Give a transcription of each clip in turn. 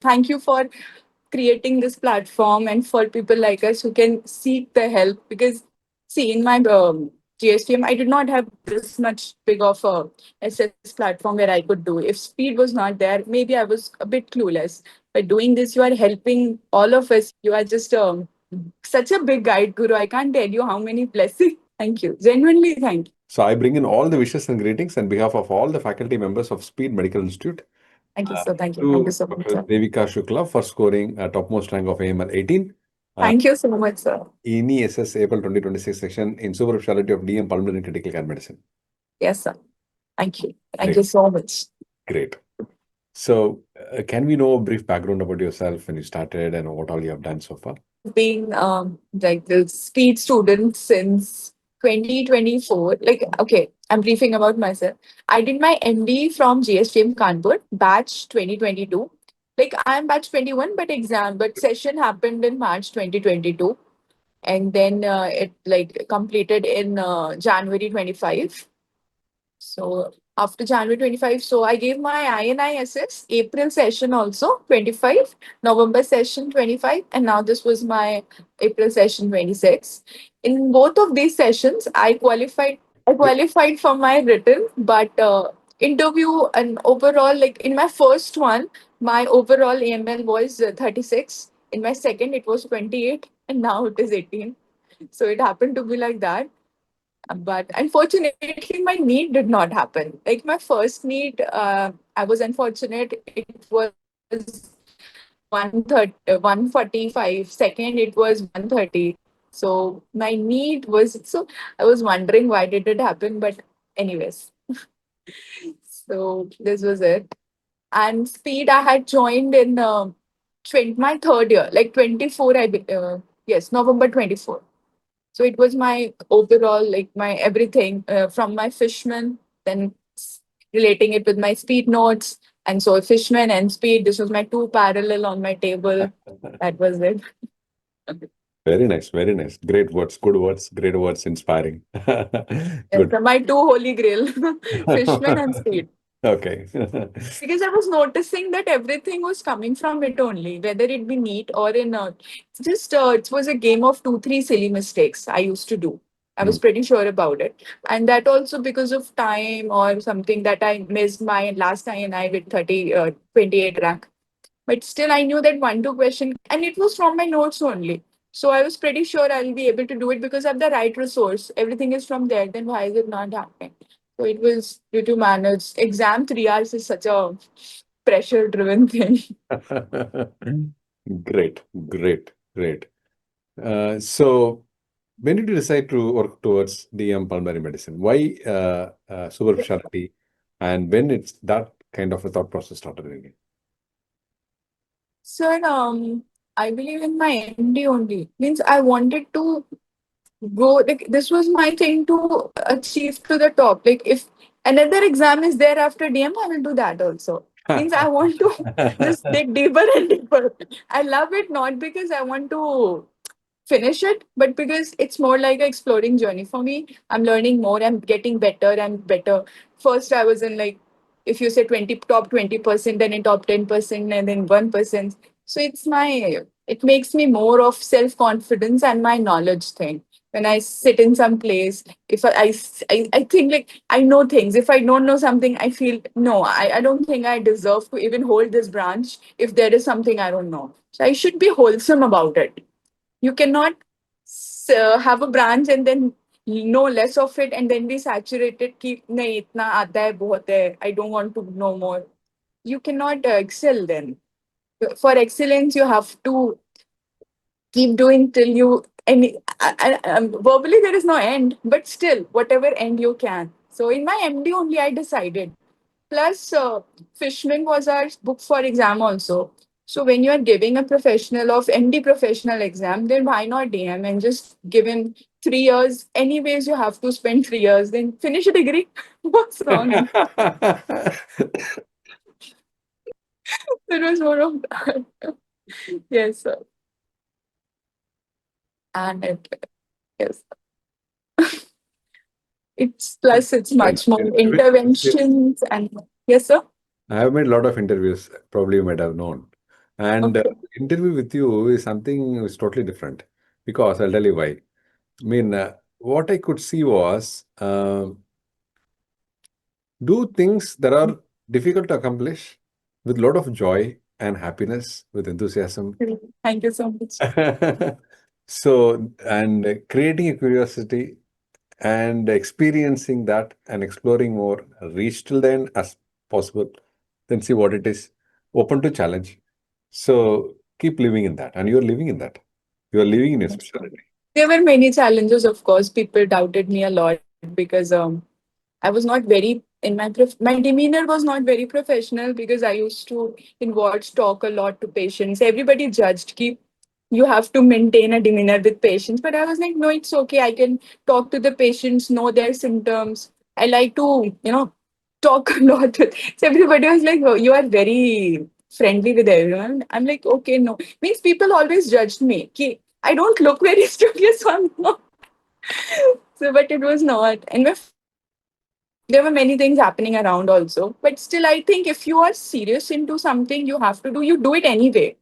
thank you for creating this platform and for people like us who can seek the help. Because, see, in my GSTM, I did not have this much big of a SS platform where I could do. If speed was not there, maybe I was a bit clueless. By doing this, you are helping all of us. You are just such a big guide, Guru. I can't tell you how many blessings. Thank you. Genuinely, thank you. So I bring in all the wishes and greetings on behalf of all the faculty members of Speed Medical Institute Thank you, uh, sir. Thank you. Thank you to so much, Dr. sir. Devika Shukla for scoring a topmost rank of AML 18. Uh, Thank you so much, sir. NEESS April 2026 section in Super Speciality of DM Pulmonary Critical Care Medicine. Yes, sir. Thank you. Thank Great, you so much. great. So, can we know a brief background about yourself when you started and what all you have done so far? Being like the speed student since 2024. Like, okay, I'm briefing about myself. I did my MD from GSTM Kanpur, batch 2022. Like, I'm batch 21, but session happened in March 2022. And then it like completed in January 25. So after January 25, so I gave my INISS April session also 25, November session 25, and now this was my April session 26. In both of these sessions, I qualified. I qualified for my written, but interview and overall, like in my first one, my overall AML was 36. In my second, it was 28, and now it is 18. So it happened to be like that. But unfortunately, my NEET did not happen. Like my first NEET, I was unfortunate. It was 145. Second, it was 130. So my NEET was, so I was wondering why did it happen. But anyways, so this was it. And speed, I had joined in 20, my third year, like 24. Yes, November 24. So it was my overall, like my everything from my fishman, then relating it with my speed notes. And so fishman and speed, this was my two parallel on my table. That was it. Very nice, very nice. Great words, good words, great words, inspiring. Yes, Good. so my two holy grail, fishman and speed. Okay. Because I was noticing that everything was coming from it only, whether it be neat or in a just it was a game of two, three silly mistakes I used to do. I was Mm. pretty sure about it. And that also because of time or something that I missed my last INI with 28 rank. But still, I knew that one, two question, and it was from my notes only. So I was pretty sure I'll be able to do it because I have the right resource. Everything is from there. Then why is it not happening? So it was due to manage. Exam 3 hours is such a pressure driven thing. Great, great, great. So, when did you decide to work towards DM pulmonary medicine? Why super specialty? And when it's that kind of a thought process started in you? So I believe in my MD only. Means I wanted to go, like this was my thing to achieve to the top. Like if another exam is there after DM, I will do that also. Means I want to just dig deeper and deeper. I love it not because I want to finish it, but because it's more like an exploring journey for me. I'm learning more, I'm getting better and better. First I was in like, if you say 20 top 20%, then in top 10%, and then 1%. So it makes me more of self-confidence and my knowledge thing. When I sit in some place, if I think like I know things. If I don't know something, I feel no, I don't think I deserve to even hold this branch if there is something I don't know. So I should be wholesome about it. You cannot have a branch and then know less of it and then be saturated. Keep nahi itna aata hai, bahut hai. I don't want to know more. You cannot excel then. For excellence, you have to keep doing till you. Verbally, there is no end, but still, whatever end you can. So in my MD only, I decided. Plus, Fishman was our book for exam also. So when you are giving a professional of MD professional exam, then why not DM and just give him 3 years? Anyways, you have to spend 3 years, then finish a degree. What's wrong? And it was more of that. Yes, sir. And yes, it's plus it's Fine. much more interventions and yes, sir. I have made a lot of interviews, probably you might have known. And Okay. interview with you is something is totally different because I'll tell you why. I mean, what I could see was do things that are difficult to accomplish with a lot of joy and happiness, with enthusiasm. Thank you so much. So, and creating a curiosity and experiencing that and exploring more, reach till the end as possible, then see what it is, open to challenge. So keep living in that, and you're living in that. You are living in your specialty. There were many challenges, of course. People doubted me a lot because I was not very in my demeanor was not very professional because I used to in words talk a lot to patients. Everybody judged keep you have to maintain a demeanor with patients, but I was like, no, it's okay. I can talk to the patients, know their symptoms. I like to talk a lot. So everybody was like, oh, you are very friendly with everyone. I'm like, okay, no, means people always judged me. Ki, I don't look very studious, so I'm not. So, but it was not. And my family, there were many things happening around also. But still, I think if you are serious into something you have to do, you do it anyway.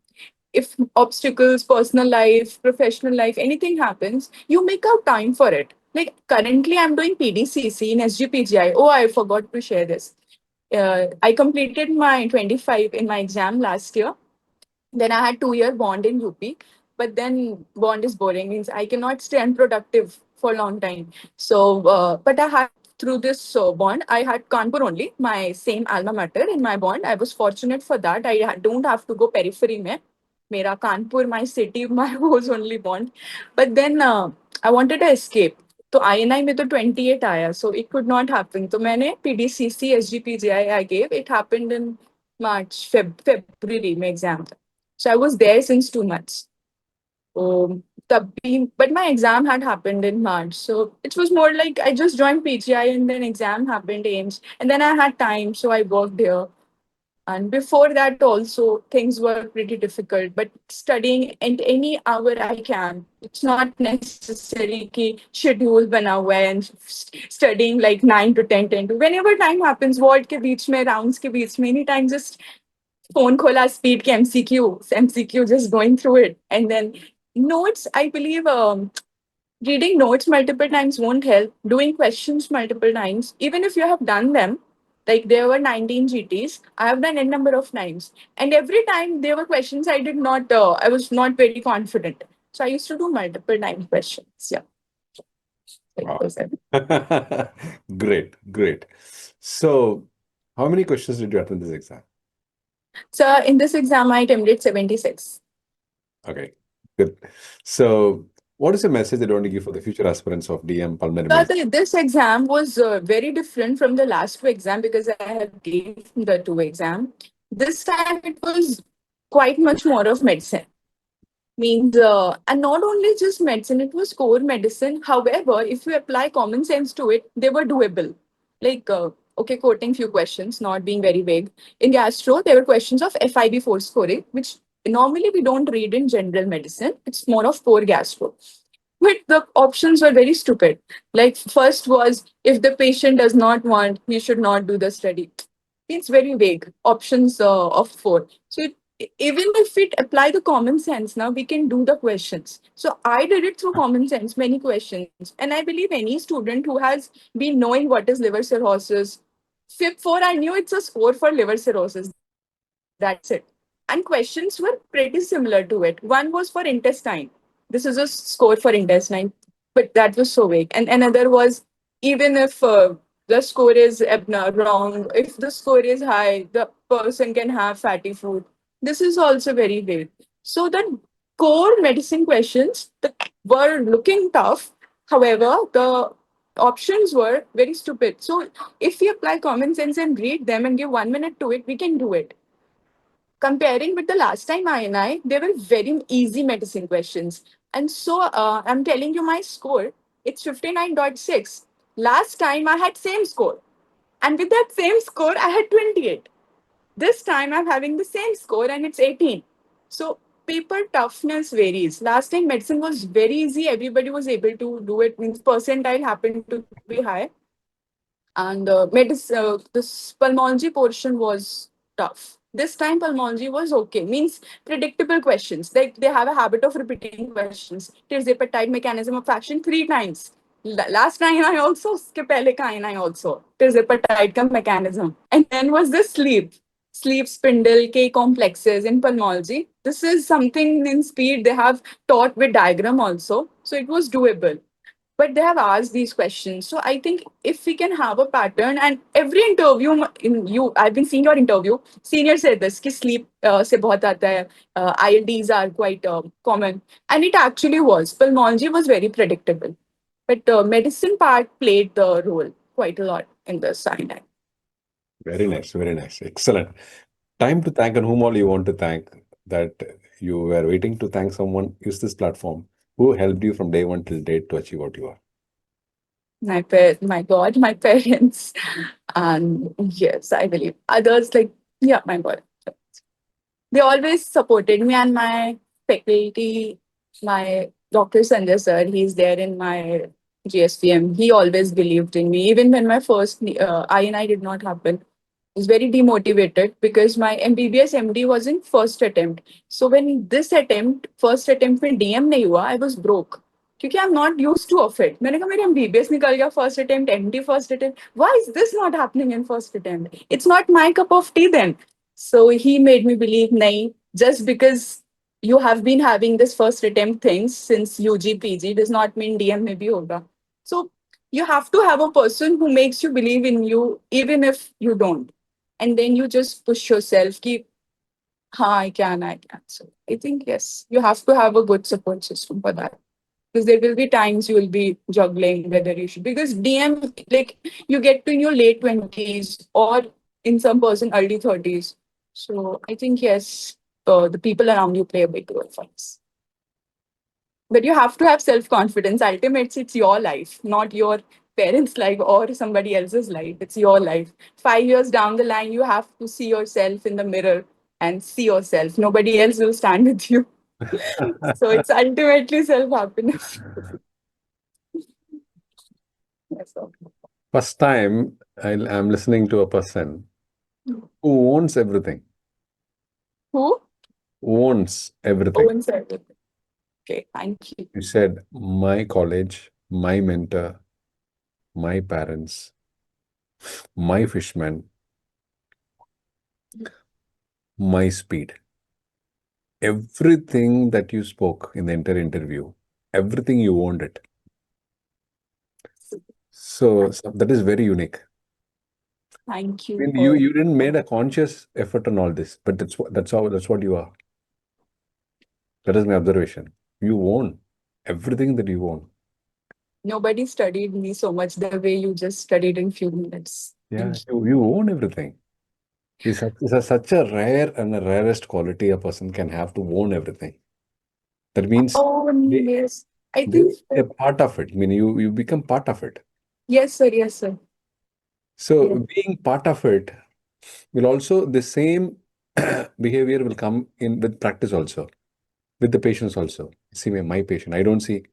If obstacles, personal life, professional life, anything happens, you make out time for it. Like currently, I'm doing PDCC in SGPGI. Oh, I forgot to share this. I completed my 25 in my exam last year. Then I had 2 year bond in UP, but then bond is boring, means I cannot stay unproductive for a long time. So, but I had through this bond, I had Kanpur only, my same alma mater in my bond. I was fortunate for that. Don't have to go periphery mein. Mera Kanpur, my city, my was only bond. But then I wanted to escape. तो INI में तो 28 आया, so it could not happen. तो मैंने PDCC SGPGI I gave. It happened in February में exam. So I was there since 2 months. But my exam had happened in March. So it was more like I just joined PGI and then exam happened, AIMS. And then I had time, so I worked here. And before that also, things were pretty difficult. But studying at any hour I can. It's not necessary कि schedule बना हुआ है and studying like 9 to 10, 10 to whenever time happens, ward के बीच में, rounds के बीच में, anytime just phone खोला speed के MCQ just going through it. And then notes, I believe reading notes multiple times won't help. Doing questions multiple times, even if you have done them, like there were 19 GTs, I have done n number of times. And every time there were questions I was not very confident. So I used to do multiple time questions. Yeah. Like Wow. those are- Great, great. So, how many questions did you attend this exam? So in this exam, I attempted 76. Okay, good. So, what is the message that you want to give for the future aspirants of DM pulmonary medicine? This exam was very different from the last two exam because I have gave the two exam. This time it was quite much more of medicine. Means and not only just medicine, it was core medicine. However, if you apply common sense to it, they were doable. Like okay, quoting few questions, not being very vague. In gastro, there were questions of FIB4 scoring, which normally we don't read in general medicine. It's more of core gastro. But the options were very stupid. Like first was if the patient does not want, he should not do the study. It's very vague. Options of four. So even if it apply the common sense, now we can do the questions. So I did it through common sense, many questions, and I believe any student who has been knowing what is liver cirrhosis, FIP4, I knew it's a score for liver cirrhosis. That's it. And questions were pretty similar to it. One was for intestine. This is a score for intestine, but that was so vague. And another was even if the score is wrong, if the score is high, the person can have fatty food. This is also very vague. So the core medicine questions were looking tough. However, the options were very stupid. So if we apply common sense and read them and give 1 minute to it, we can do it. Comparing with the last time INI, they were very easy medicine questions. And so I'm telling you my score, it's 59.6. Last time I had same score. And with that same score, I had 28. This time I'm having the same score and it's 18. So paper toughness varies. Last time medicine was very easy. Everybody was able to do it. Means percentile happened to be high. And this pulmonology portion was tough. This time pulmonology was okay. Means predictable questions. Like they have a habit of repeating questions. Tirzepatide mechanism of action three times. Last time I also skip pehle ka I also. Tirzepatide ka mechanism. And then was the sleep. Sleep spindle, K complexes in pulmonology. This is something in speed they have taught with diagram also. So it was doable, but they have asked these questions. So I think if we can have a pattern and every interview in you, I've been seeing your interview. Senior said this कि sleep se bahut aata hai. ILDs are quite common, and it actually was. Pulmonology was very predictable, but medicine part played the role quite a lot in the sign. Very nice, very nice. Excellent. Time to thank, and whom all you want to thank, that you were waiting to thank someone. Use this platform. Who helped you from day one till date to achieve what you are? My God, my parents, and yes, I believe others like yeah, my God. They always supported me and my faculty, my Dr. Sanjay sir, he's there in my GSPM. He always believed in me. Even when my first INI did not happen, I was very demotivated because my MBBS MD was in first attempt. So when this attempt, first attempt में DM नहीं हुआ, I was broke. क्योंकि I'm not used to of it. मैंने कहा मेरा MBBS निकल गया first attempt, MD first attempt. Why is this not happening in first attempt? It's not my cup of tea then. So he made me believe, nahi, just because you have been having this first attempt things since UG, PG does not mean DM may be hoga. So you have to have a person who makes you believe in you, even if you don't. And then you just push yourself, keep, ha, I can, I can. So I think, yes, you have to have a good support system for that. Because there will be times you will be juggling whether you should, because DM, like you get to in your late 20s or in some person early 30s. So I think yes, the people around you play a big role for this. But you have to have self-confidence. Ultimately, it's your life, not your parents' life or somebody else's life. It's your life. 5 years down the line, you have to see yourself in the mirror and see yourself. Nobody else will stand with you. So it's ultimately self-happiness. Yes, okay. First time I'm listening to a person who owns everything, Who owns everything. owns everything? Okay, thank you. You said, my college, my mentor, my parents, my fisherman, my speed. Everything that you spoke in the entire interview, everything you owned it. So that is very unique. Thank I you mean, you for you didn't made a conscious effort on all this, but that's what you are. That is my observation. You own everything that you own. nobody studied me so much the way you just studied in few minutes. Yeah, Thank you. you own everything. Such a rare and the rarest quality a person can have, to own everything. That means Oh, they, yes. I think they're part of it. I mean, you become part of it. yes, sir. Yes, sir. Yes. So being part of it will also, the same behavior will come in with practice also, with the patients also. See, my patient, I don't see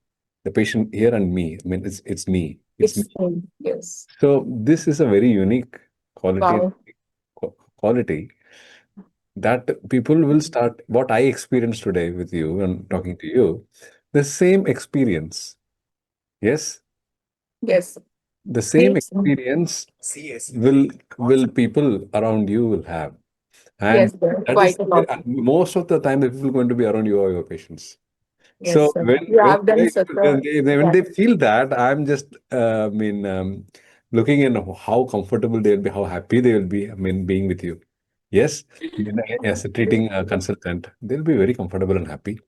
the patient here and me. I mean, it's me. It's me. It's yes. So this is a very unique quality Wow. quality that people will start. What I experienced today with you and talking to you, the same experience. Yes, Yes. the same Needs. experience will people around you will have. Yes, And sir. that is Quite a lot. most of the time the people going to be around you are your patients. Yes, So sir. You have done such a when yeah. they feel that, I'm just looking in how comfortable they'll be, how happy they will be. I mean, being with you. Yes, I mean, as a treating consultant, they'll be very comfortable and happy.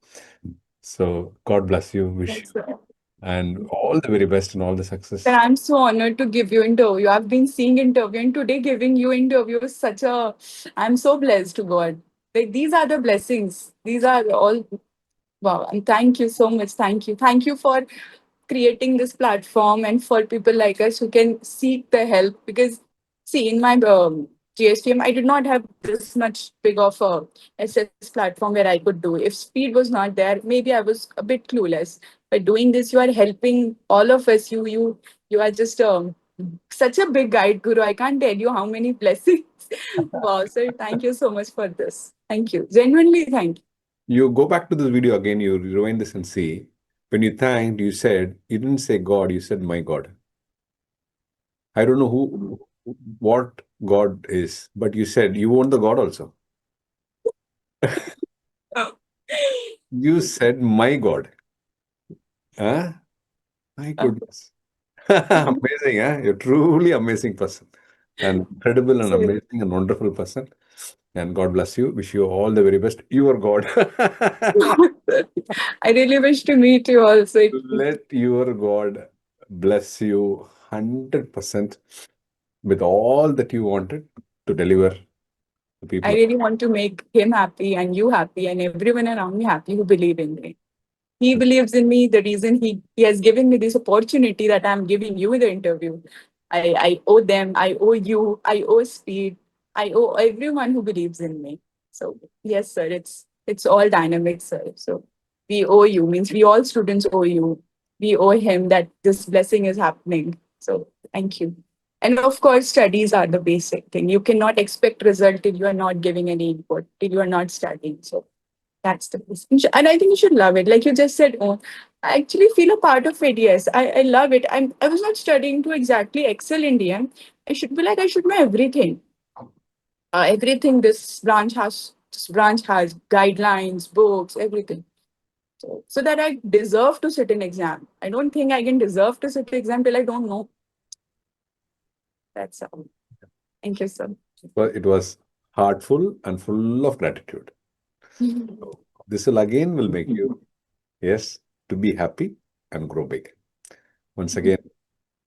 So God bless you, wish Yes, you, sir. and all the very best and all the But success. I'm so honored to give you interview. I've been seeing interview and today giving you interview is such a I'm so blessed to God. Like these are the blessings. These are all wow. And thank you so much. Thank you. Thank you for creating this platform and for people like us who can seek the help. Because see, in my GSTM, I did not have this much big of a SS platform where I could do. If speed was not there, maybe I was a bit clueless. By doing this, you are helping all of us. You are just such a big guide, Guru. I can't tell you how many blessings. Wow, sir. Thank you so much for this. Thank you. Genuinely, thank you. You go back to this video again, you rewind this and see. When you thanked, you didn't say God, you said my God. I don't know what God is, but you said you want the God also. You said my God. Huh? My goodness. Amazing, huh? You're truly amazing person. An incredible and So, amazing and wonderful person. And God bless you. Wish you all the very best. You are God. I really wish to meet you also. Let your God bless you 100% with all that you wanted to deliver to I people. really want to make him happy and you happy and everyone around me happy who believe in me. He believes in me. The reason he has given me this opportunity that I'm giving you the interview. I owe them. I owe you. I owe Speed. I owe everyone who believes in me. So yes, sir. It's all dynamic, sir. So we owe you. Means we all students owe you. We owe him that this blessing is happening. So thank you. And of course, studies are the basic thing. You cannot expect result till you are not giving any input, till you are not studying. So that's the best. And I think you should love it. Like you just said, oh, I actually feel a part of it. Yes, I love it. I was not studying to exactly excel in DM. I should be like, I should know everything. Everything this branch has guidelines, books, everything. So that I deserve to sit an exam. I don't think I can deserve to sit an exam till I don't know. That's all. Thank you, sir. It was heartful and full of gratitude. This will make you, yes, to be happy and grow big. Once again,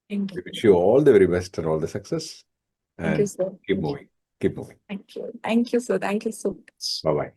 Thank we you. wish you all the very best and all the success Thank you, and sir. keep moving. Keep moving. Thank you. Thank you, sir. Thank you so much. Bye bye.